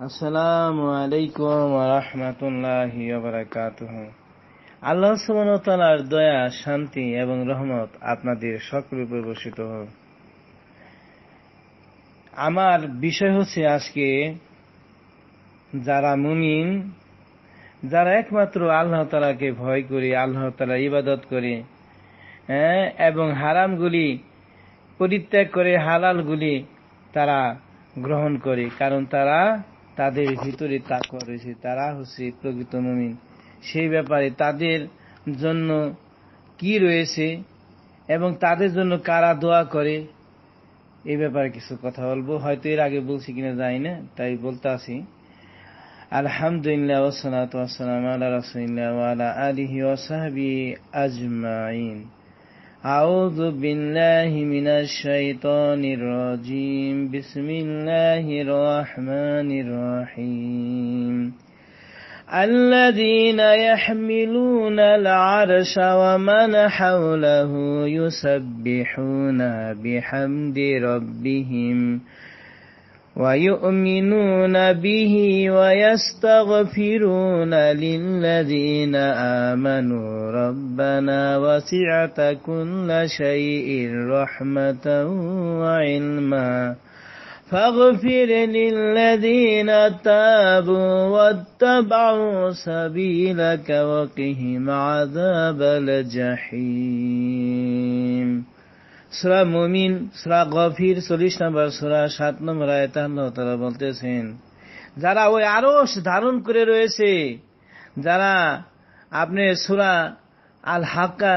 আসসালামু আলাইকুম ওয়া রাহমাতুল্লাহি ওয়া বারাকাতুহু। আল্লাহ সুবহানাহু ওয়া তাআলার দয়া, শান্তি এবং রহমত আপনাদের সকলের উপর বর্ষিত হোক। আমার বিষয় হচ্ছে আজকে যারা মুমিন, যারা একমাত্র আল্লাহ তাআলাকে ভয় করে, আল্লাহ তাআলার ইবাদত করে, এবং হারামগুলি পরিত্যাগ করে হালালগুলি তারা গ্রহণ করে, কারণ তাদের ভিতরে তাকওয়া রয়েছে, তারা হচ্ছে প্রকৃত মুমিন। সেই ব্যাপারে তাদের জন্য কি রয়েছে এবং তাদের জন্য কারা দোয়া করে, এই ব্যাপারে কিছু কথা বলবো। হয়তো এর আগে বলছি কিনা জানি না, তাই বলতে আসি। আলহামদুলিল্লাহ ওয়াসসালাতু ওয়াসসালামু আলা রাসূলিল্লাহ ওয়া আলা আলিহি ওয়া সাহবিহি আজমাইন। أعوذ بالله من الشيطان الرجيم. بسم الله الرحمن الرحيم. الذين يحملون العرش ومن حوله يسبحون بحمد ربهم ويؤمنون به ويستغفرون للذين آمنوا ربنا وسعت كل شيء رحمة وعلما فاغفر للذين تابوا واتبعوا سبيلك وقهم عذاب الجحيم. সূরা মুমিন, সূরা গফির 40 নম্বর সূরা 7 নম্বর আয়াতে আল্লাহ তাআলা বলতেছেন, যারা ওই আরশ ধারণ করে রয়েছে, যারা আপনি সূরা আল হাক্কা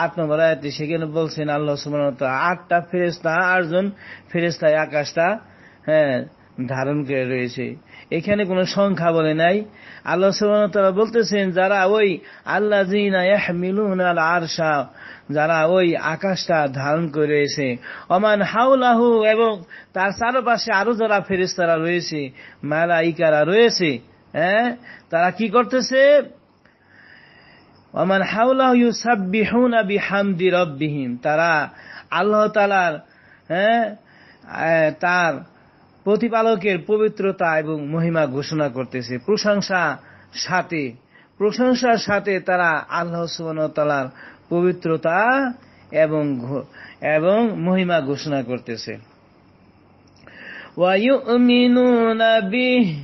8 নম্বর আয়াতে সেখানে বলছেন আল্লাহ সুবহানাহু ওয়া তাআলা 8টা ফেরেশতা, 8জন ফেরেশতা আকাশটা ধারণ করে রয়েছে। এখানে কোনো সংখ্যা বলে নাই। আল্লাহ সুবহানাহু ওয়া তাআলা বলতেছেন যারা ওই আল্লাযীনা ইয়াহমিলুনা আল আরশা, যারা ওই আকাশটা ধারণ করে রয়েছে, ওমান হাওলাহু, এবং তার চারপাশে আরো যারা ফেরেশতারা রয়েছে, মালাইকারা রয়েছে, তারা কি করতেছে? ওমান হাওলাহু ইউসাব্বিহুনা বিহামদি রাব্বিহিম, তারা আল্লাহ তাআলার তার প্রতিপালকের পবিত্রতা এবং মহিমা ঘোষণা করতেছে। প্রশংসার সাথে তারা আল্লাহ সুবহানাহু ওয়া তাআলার পবিত্রতা এবং মহিমা ঘোষণা করতেছে। ওয়া ইউমিনুনা বিহি,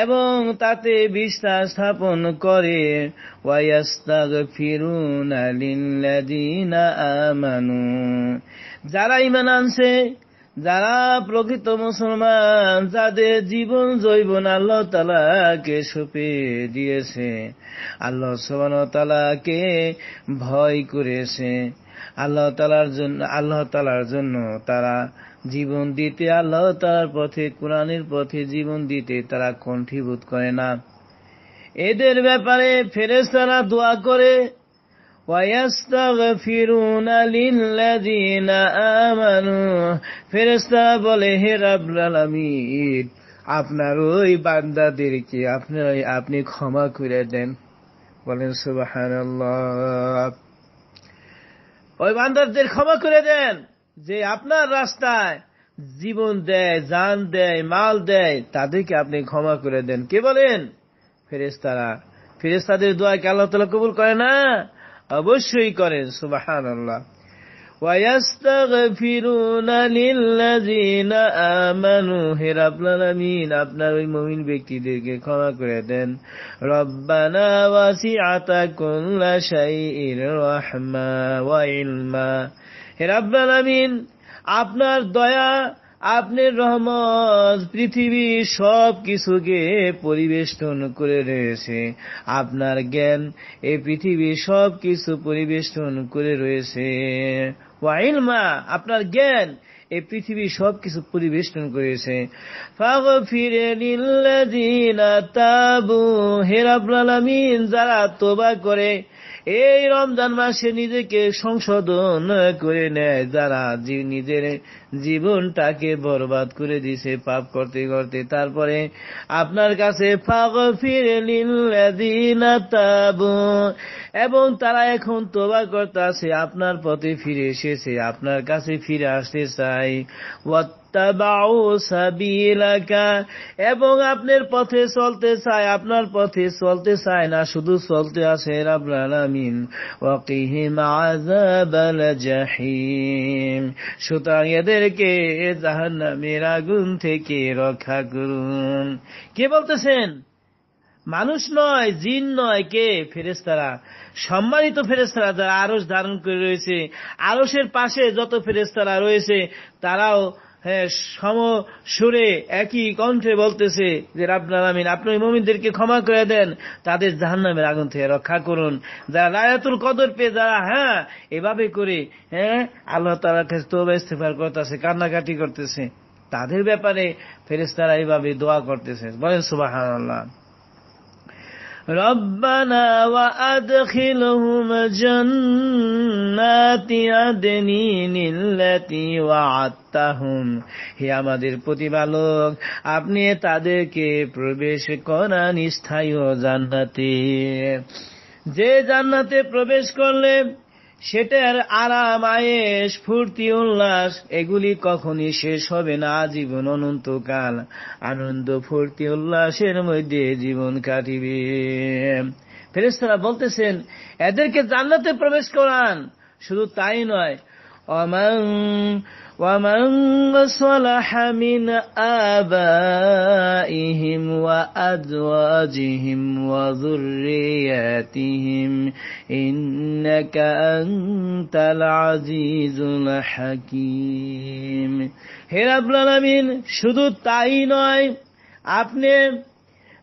এবং তাতে বিশ্বাস স্থাপন করে। ওয়া ইস্তাগফিরুনা লিল্লাযীনা আমানু, যারা ঈমান আনছে, যারা প্রকৃত মুসলমান, যাদের জীবন জৈবন আল্লাহ তাআলাকে সঁপে দিয়েছে, আল্লাহ সুবহানাহু ওয়া তাআলাকে ভয় করেছে, আল্লাহ তাআলার জন্য তারা জীবন দিতে, আল্লাহ তাআলার পথে, কোরআনের পথে জীবন দিতে তারা কণ্ঠীভূত করে না। এদের ব্যাপারে ফেরেশতারা দোয়া করে। ওয়ায়াস্তাগফিরুনা লিল্লাযীনা আমানু, ফেরেশতারা বলে, হে রাব্বুল আলামিন, আপনার ওই বান্দাদেরকে আপনি ক্ষমা করে দেন। বলেন সুবহানাল্লাহ। ওই বান্দাদের ক্ষমা করে দেন যে আপনার রাস্তায় জীবন দেয়, জান দেয়, মাল দেয়, তাদেরকে আপনি ক্ষমা করে দেন। কে বলেন? ফেরেশতারা। ফেরেশতাদের দোয়া কি আল্লাহ তাআলা কবুল করে না? অবশ্যই করেন। সুবহানাল্লাহ। ওয়ায়াস্তাগফিরুনা লিল্লাযীনা আমানু, হে রাব্বুল আলামিন, আপনার ওই মুমিন ব্যক্তিদেরকে ক্ষমা করে দেন। রব্বানা ওয়াসিআতা কুল্লা শাইইন রাহমা ওয়া ইলমা, হে রাব্বুল আলামিন, আপনার দয়া, আপনার রহমত পৃথিবীর সব কিছুকে পরিবেষ্টন করে রয়েছে। আপনার জ্ঞান এই পৃথিবীর সব কিছু পরিবেষ্টন করে রয়েছে। ওয়া ইলমা, আপনার জ্ঞান এই পৃথিবীর সব কিছু পরিবেষ্টন করেছে। ফাগফির লিল্লাযীনা তাবু, হে রাব্বুল আলামিন, যারা তওবা করে, এই রমজান মাসে নিজেকে সংশোধন করে নেয়, যারা নিজের জীবনটাকে বরবাদ করে দিয়েছে পাপ করতে করতে, তারপরে আপনার কাছে ফাগফির লিল্লাযীনা তাবু, এবং তারা এখন তওবা করতেছে, আপনার পথে ফিরে এসেছে, আপনার কাছে ফিরে আসতে চায়। ওয়াত্তাবাউ সাবিলাকা, এবং আপনার পথে চলতে চায়, আপনার পথে চলতে চায় না, শুধু চলতে আসে রাব্বুল আলামিন। ওয়াকিহিম আযাবাল জাহিম, সুতরাং এদেরকে জাহান্নামের আগুন থেকে রক্ষা করুন। কে বলতেছেন? মানুষ নয়, জিন নয়, কে? ফেরেশতারা, সম্মানিত ফেরেশতারা যারা আরশ ধারণ করে রয়েছে। আরশের পাশে যত ফেরেশতারা রয়েছে তারাও সম সুরে একই কণ্ঠে বলতেছে যে রাব্বুল আলামিন আপনি মুমিনদেরকে ক্ষমা করে দেন, তাদের জাহান্নামের আগুন থেকে রক্ষা করুন। যারা লাইলাতুল কদর পেয়ে যারা এভাবে করে আল্লাহ তাআলার কাছে তওবা ইস্তিগফার করতেছে, কান্নাকাটি করতেছে, তাদের ব্যাপারে ফেরেশতারা এইভাবে দোয়া করতেছে। বলেন সুবহানাল্লাহ। রব্বানা ওয়া আদখিলহুম জান্নাতি আদনিনিল্লাতি ওয়া'আদতাহুম, হে আমাদের প্রতিপালক, আপনি তাদেরকে প্রবেশ করান স্থায়ী জান্নাতে, যে জান্নাতে প্রবেশ করলে সেটার আরাম, আয়েশ, ফুর্তি, উল্লাস এগুলি কখনই শেষ হবে না, জীবন অনন্তকাল আনন্দ ফুর্তি উল্লাসের মধ্যে জীবন কাটিবে। ফেরেশতারা বলতেছেন এদেরকে জান্নাতে প্রবেশ করান, শুধু তাই নয়, ومن صلح من آبائهم وأزواجهم وذرياتهم إنك أنت العزيز الحكيم। হে রাব্বুল আলামিন, শুধু তাই নয়, আপনি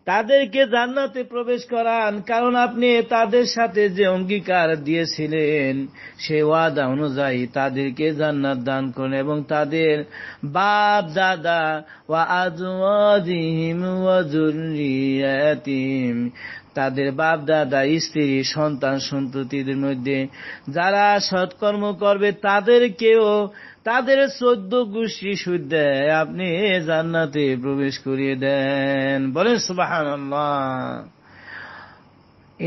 তাদেরকে জান্নাতে প্রবেশ করান, কারণ আপনি তাদের সাথে যে অঙ্গীকার দিয়েছিলেন সে ওয়াদা অনুযায়ী তাদেরকে জান্নাত দান করেন, এবং তাদের বাপ দাদা ওয়া আজওয়াজিহিম ওয়া যুররিয়াতিহিম, তাদের বাপ দাদা, স্ত্রী, সন্তান সন্ততিদের মধ্যে যারা সৎকর্ম করবে তাদেরকেও, তাদের 14 গোষ্ঠী সুদ্ধে আপনি জান্নাতে প্রবেশ করিয়ে দেন। বলেন সুবহানাল্লাহ।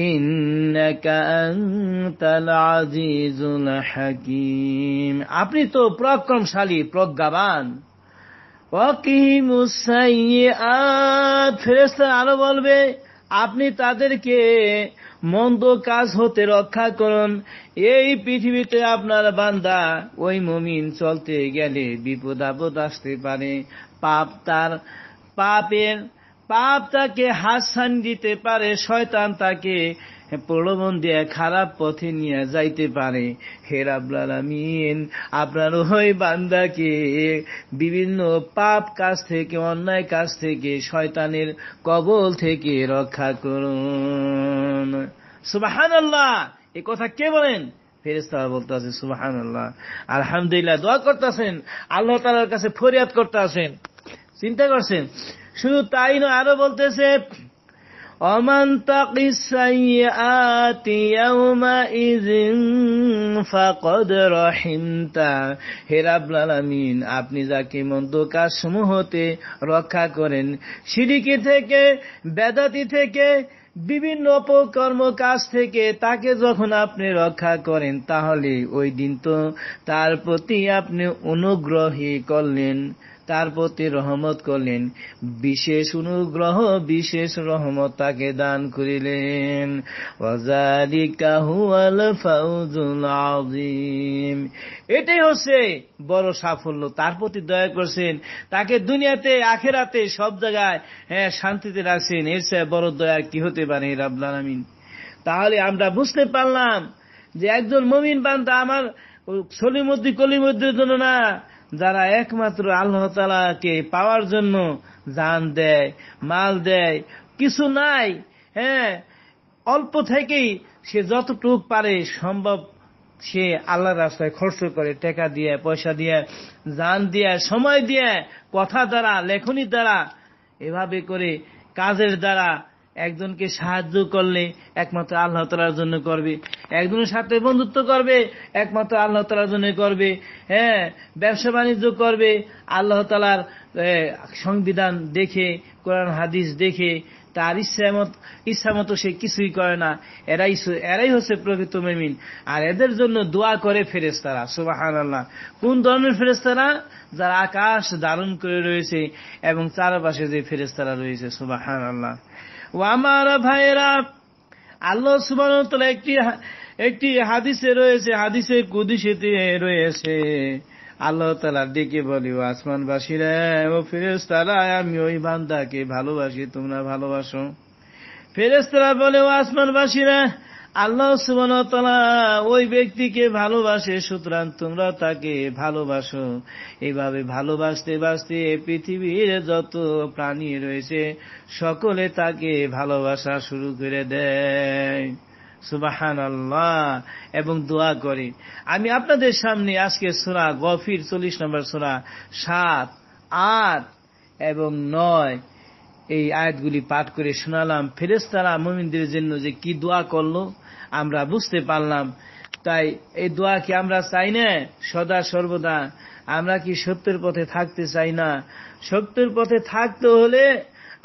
ইন্নাকা আনতাল আজিজুল হাকীম, আপনি তো পরাক্রমশালী, প্রজ্ঞাবান। ওয়াকিহিমুস সাইয়্যাত, ফেরেশতারা আরো বলবে আপনি তাদেরকে মন্দ কাজ হতে রক্ষা করুন। এই পৃথিবীতে আপনার বান্দা ওই মুমিন চলতে গেলে বিপদ আপদ আসতে পারে, পাপ তাকে হাসান দিতে পারে, শয়তান তাকে প্রলোভন দিয়ে খারাপ পথে নিয়ে যাইতে পারে। হে রাব্বুল আলামিন, আপনার ওই বান্দাকে বিভিন্ন পাপ কাজ থেকে, অন্যায় কাজ থেকে, শয়তানের কবল থেকে রক্ষা করুন। সুবহানাল্লাহ। এই কথা কে বলেন? ফেরেশতারা বলতেছে সুবহানাল্লাহ, আলহামদুলিল্লাহ, দোয়া করতেছেন, আল্লাহ তাআলার কাছে ফরিয়াদ করতেছেন। চিন্তা করছেন? শুধু তাই নয়, আরো বলতেছে ওমান তাকিস সাইয়্যাতি ইয়াওমাইযিন ফাকাদ রাহিমতা, হে রাব্বুল আলামিন, আপনি যাকে মন্দ কাজ সমূহতে রক্ষা করেন, শিরকি থেকে, বেদাতি থেকে, বিভিন্ন অপকর্ম কাজ থেকে তাকে যখন আপনি রক্ষা করেন, তাহলে ওই দিন তো তার প্রতি আপনি অনুগ্রহী করলেন, তার প্রতি রহমত করলেন, বিশেষ অনুগ্রহ, বিশেষ রহমত তাকে দান করিলেন। ওয়াযালিকা হুয়াল ফাউজুল আযীম, এটাই হচ্ছে বড় সাফল্য। তার প্রতি দয়া করছেন, তাকে দুনিয়াতে আখিরাতে সব জায়গায় শান্তিতে রাখছেন, এর চেয়ে বড় দয়া কি হতে পারে রাব্বুল আলামিন? তাহলে আমরা বুঝতে পারলাম যে একজন মুমিন বান্দা আমার সলিমুদ্দি কলিমুদ্দির জন্য না, যারা একমাত্র আল্লাহ তাআলাকে পাওয়ার জন্য জান দেয়, মাল দেয়, কিছু নাই, অল্প থেকেই সে যতটুক পারে সম্ভব সে আল্লাহর রাস্তায় খরচ করে, টাকা দিয়ে, পয়সা দিয়ে, জান দিয়ে, সময় দিয়ে, কথা দ্বারা, লেখনী দ্বারা, এভাবে করে কাজের দ্বারা একজনকে সাহায্য করলে একমাত্র আল্লাহ তাআলার জন্য করবে, একজনের সাথে বন্ধুত্ব করবে একমাত্র আল্লাহ তাআলার জন্য করবে, ব্যবসা বাণিজ্য করবে আল্লাহ তাআলার সংবিধান দেখে, কোরআন হাদিস দেখে, তার ইচ্ছা মতো সে কিছুই করে না, এরাই হচ্ছে প্রকৃত মুমিন। আর এদের জন্য দোয়া করে ফেরেশতারা। সুবহানাল্লাহ। কোন ধরনের ফেরেশতারা? যারা আকাশ ধারণ করে রয়েছে এবং চারপাশে যে ফেরেশতারা রয়েছে। সুবহানাল্লাহ। ও আমার ভাইয়েরা, আল্লাহ সুবহানাহু ওয়া তাআলা একটি হাদিসে রয়েছে, হাদিসে কুদসিতে রয়েছে, আল্লাহ তাআলা ডেকে বলে, ও আসমানবাসীরা, ও ফেরেশতারা, আমি ওই বান্দাকে ভালোবাসি, তোমরা ভালোবাসো। ফেরেশতারা বলে, ও আসমানবাসীরা, আল্লাহ সুবহানাহু ওয়া তাআলা ওই ব্যক্তিকে ভালোবাসে, সুতরাং তোমরা তাকে ভালোবাসো। এইভাবে ভালোবাসতে বাসতে পৃথিবীর যত প্রাণী রয়েছে সকলে তাকে ভালোবাসা শুরু করে দেয়। সুবহানাল্লাহ। এবং দোয়া করে। আমি আপনাদের সামনে আজকে সূরা গফির 40 নম্বর সূরা 7, 8 এবং 9 এই আয়াতগুলি পাঠ করে শোনালাম। ফেরেশতারা মুমিনদের জন্য যে কি দোয়া করলো আমরা বুঝতে পারলাম। তাই এই দোয়া কি আমরা চাই না সদা সর্বদা? আমরা কি সত্যের পথে থাকতে চাই না? সত্যের পথে থাকতে হলে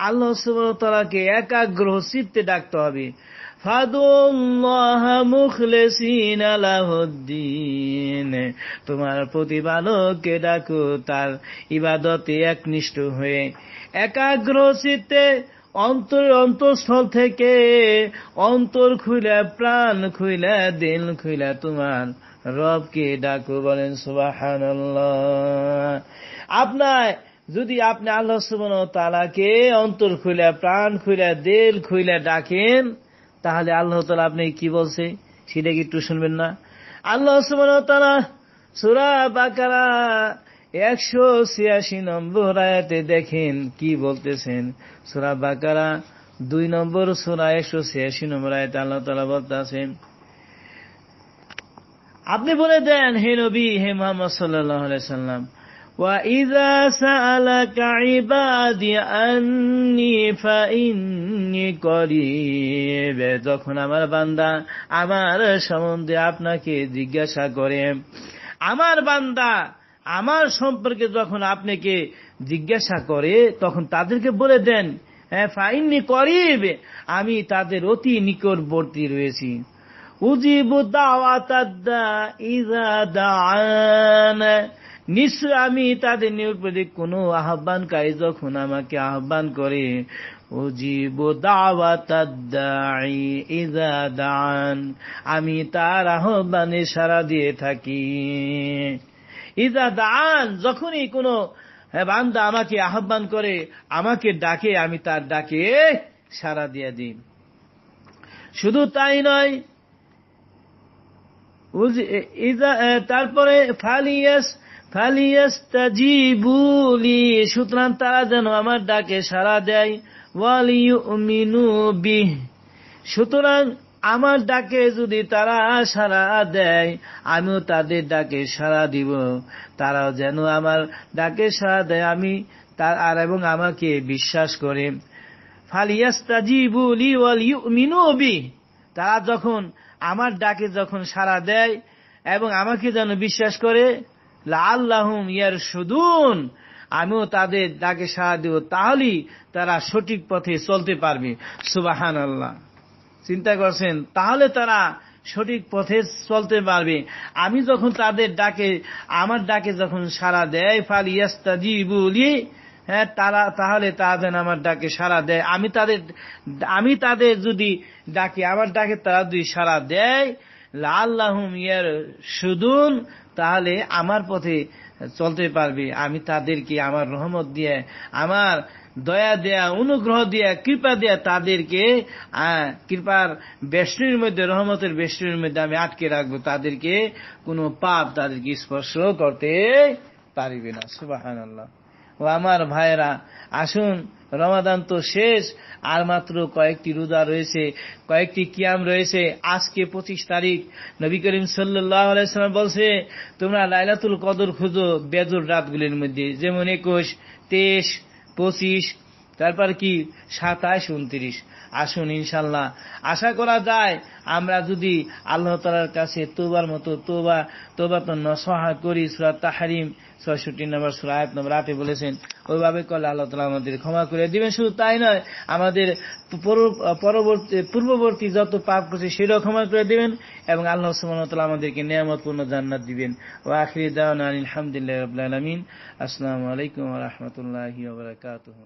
আল্লাহ সুবহানাহু ওয়া তাআলাকে একাগ্র চিত্তে ডাকতে হবে। ফাদুল্লাহ মুখলিসিনা লাহুদ্দিন, তোমার প্রতিপালককে ডাকো তার ইবাদতে একনিষ্ঠ হয়ে, একাগ্র চিত্তে, অন্তঃস্থল থেকে, অন্তর খুলে, প্রাণ খুলে, দিল খুলে তোমার রবকে ডাকো। বলেন সুবহানাল্লাহ। যদি আপনি আল্লাহ সুবহানাহু ওয়া তাআলাকে অন্তর খুলে, প্রাণ খুলে, দিল খুলে ডাকেন, তাহলে আল্লাহ তাআলা আপনি কি বলছে সেটা কি একটু শুনবেন না? আল্লাহ সুবহানাহু ওয়া তাআলা সূরা বাকারা 186 নম্বর আয়াতে দেখেন কি বলতেছেন। সূরা বাকারা 2 নম্বর সূরা 186 নম্বর আয়াতে আল্লাহ তাআলা বলতেছেন, আপনি বলে দেন হে নবী, হে মুহাম্মদ সাল্লাল্লাহু আলাইহি সাল্লাম, ওয়া ইযা সাআলাকা ইবাদি আন্নী ফাইন্নী করিব, যখন আমার বান্দা আমার সম্বন্ধে আপনাকে জিজ্ঞাসা করে, আমার বান্দা আমার সম্পর্কে যখন আপনাকে জিজ্ঞাসা করে, তখন তাদেরকে বলে দেন, ফাইন্নী করিব, আমি তাদের অতি নিকটবর্তী রয়েছি। উজিবু দাওয়াতাদ দাঈ ইযা দাআন, নিশ্চয় আমি তাদের নিকটবর্তী কোন আহ্বানকারী যখন আমাকে আহ্বান করে, উজিবু দাওয়াতাদ দাঈ ইযা দাআন, আমি তার আহ্বানে সাড়া দিয়ে থাকি। ইযা দাআন, যখনই কোন বান্দা আমাকে আহ্বান করে, আমাকে ডাকে, আমি তার ডাকে সাড়া দিয়ে দিই। শুধু তাই নয়, তারপরে ফালিয়াস্তাজিবু লি, সুতরাং তারা যেন আমার ডাকে সাড়া দেয়, ওয়ালিয়ুমিনু বিহি, সুতরাং আমার ডাকে যদি তারা সাড়া দেয়, আমিও তাদের ডাকে সাড়া দিব, তারাও যেন আমার ডাকে সাড়া দেয়, আর এবং আমাকে বিশ্বাস করে। ফালিয়াস্তাজিবু লি ওয়ালিয়ুমিনু বিহি, তারা যখন আমার ডাকে যখন সাড়া দেয় এবং আমাকে যেন বিশ্বাস করে, লাআল্লাহুম ইয়ারশুদুন, আমিও তাদের ডাকে সাড়া দেব, তাহলেই তারা সঠিক পথে চলতে পারবে। সুবহানাল্লাহ। চিন্তা করছেন, তাহলে তারা সঠিক পথে চলতে পারবে। আমি যখন তাদের ডাকে, আমার ডাকে যখন সাড়া দেয়, ফালিয়াস্তাজিবু লি, তাহলে তারা যেন আমার ডাকে সাড়া দেয়। আমি তাদের যদি ডাকে, আমার ডাকে তারা যদি সাড়া দেয়, লাআল্লাহুম ইয়ারশুদুন, তাহলে আমার পথে চলতে পারবে। আমি তাদেরকে আমার রহমত দিয়ে, আমার দয়া দেয়া, অনুগ্রহ দিয়া, কৃপা দেয়া, তাদেরকে কৃপার বেষ্টনীর মধ্যে, রহমতের বেষ্টনীর মধ্যে আমি আটকে রাখবো। তাদেরকে কোনো পাপ তাদেরকে স্পর্শ করতে পারবে না। সুবহানাল্লাহ। ও আমার ভাইয়েরা, আসুন, রমাদান তো শেষ, আর মাত্র কয়েকটি রোজা রয়েছে, কয়েকটি কিয়াম রয়েছে। আজকে 25 তারিখ, নবী করিম সাল্লাল্লাহু আলাইহি ওয়াসাল্লাম বলছে, তোমরা লাইলাতুল কদর খুঁজো বেজর রাতগুলির মধ্যে, যেমন 21, 23, 25, তারপর কি 27, 29। আসুন ইনশাআল্লাহ আশা করা যায় আমরা যদি আল্লাহ তাআলার কাছে তওবার মতো তওবাতুন নসুহা করি, সূরা তাহরিম 66 নম্বর সূরা আয়াত নম্বর 8 বলেছেন, ওইভাবে করলে আল্লাহ তাআলা আমাদের ক্ষমা করে দিবেন। শুধু তাই নয়, আমাদের পূর্ববর্তী যত পাপ করেছে সেটাও ক্ষমা করে দিবেন এবং আল্লাহ সুবহানাহু ওয়া তাআলা আমাদেরকে নিয়ামতপূর্ণ জান্নাত দিবেন। ওয়া আখিরি দাওয়ানা আলহামদুলিল্লাহি রাব্বিল আলামিন। আসসালামু আলাইকুম ওয়া রাহমাতুল্লাহি ওয়া বারাকাতুহু।